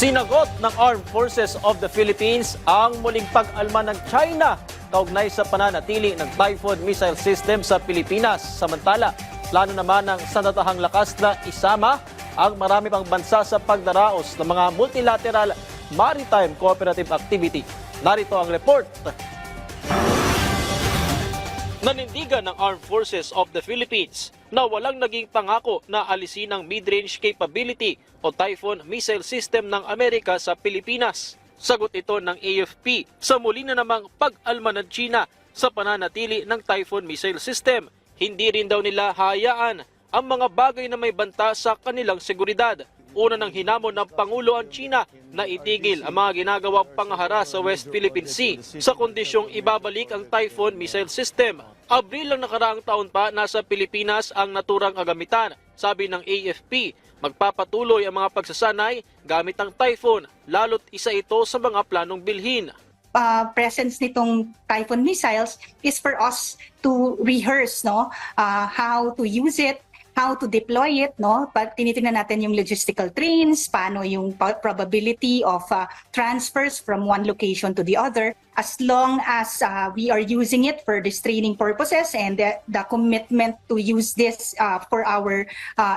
Sinagot ng Armed Forces of the Philippines ang muling pag-alma ng China kaugnay sa pananatili ng Typhoon missile system sa Pilipinas. Samantala, plano naman ng sandatahang lakas na isama ang marami pang bansa sa pagdaraos ng mga multilateral maritime cooperative activity. Narito ang report. Nanindigan ng Armed Forces of the Philippines na walang naging pangako na alisin ang mid-range capability o Typhoon missile system ng Amerika sa Pilipinas. Sagot ito ng AFP sa muli na namang pag-alma ng China sa pananatili ng Typhoon missile system. Hindi rin daw nila hayaan ang mga bagay na may banta sa kanilang seguridad. Una nang hinamon ng Pangulo ang China na itigil ang mga ginagawang pangahara sa West Philippine Sea sa kondisyong ibabalik ang Typhoon missile system. Abril lang nakaraang taon pa nasa Pilipinas ang naturang agamitan. Sabi ng AFP, magpapatuloy ang mga pagsasanay gamit ang Typhoon, lalo't isa ito sa mga planong bilhin. Presence nitong Typhoon missiles is for us to rehearse how to use it, how to deploy it, tinitingnan natin yung logistical trains, paano yung probability of transfers from one location to the other. As long as we are using it for these training purposes and the commitment to use this for our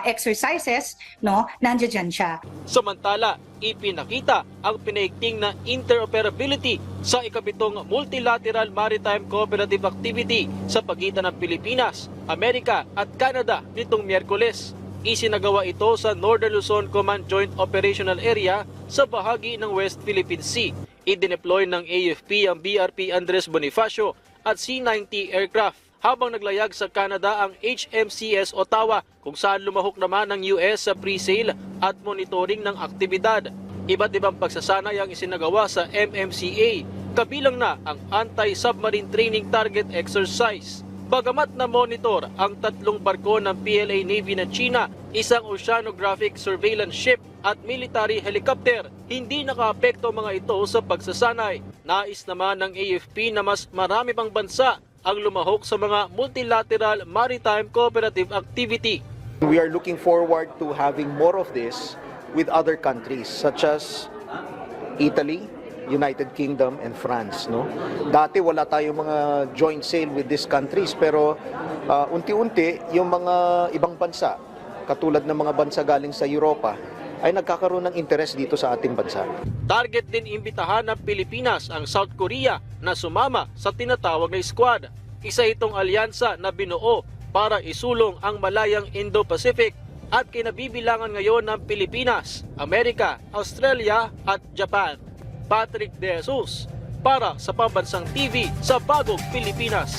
exercises, nandiyan siya. Samantala, ipinakita ang pinaigting na interoperability sa ikapitong multilateral maritime cooperative activity sa pagitan ng Pilipinas, Amerika at Canada nitong Miyerkules. Isinagawa ito sa Northern Luzon Command Joint Operational Area sa bahagi ng West Philippine Sea. Idineploy ng AFP ang BRP Andres Bonifacio at C-90 aircraft habang naglayag sa Canada ang HMCS Ottawa kung saan lumahok naman ng US sa pre-sale at monitoring ng aktibidad. Iba't ibang pagsasanay ang isinagawa sa MMCA, kabilang na ang Anti-Submarine Training Target Exercise. Bagamat na monitor ang 3 barko ng PLA Navy ng China, isang oceanographic surveillance ship at military helicopter, hindi nakaapekto mga ito sa pagsasanay. Nais naman ng AFP na mas marami pang bansa ang lumahok sa mga multilateral maritime cooperative activity. We are looking forward to having more of this with other countries such as Italy, United Kingdom and France. Dati wala tayong mga joint sale with these countries pero unti-unti yung mga ibang bansa katulad ng mga bansa galing sa Europa ay nagkakaroon ng interes dito sa ating bansa. Target din imbitahan ng Pilipinas ang South Korea na sumama sa tinatawag na Squad. Isa itong alyansa na binuo para isulong ang malayang Indo-Pacific at kinabibilangan ngayon ng Pilipinas, Amerika, Australia at Japan. Patrick De Jesus para sa Pambansang TV sa Bagong Pilipinas.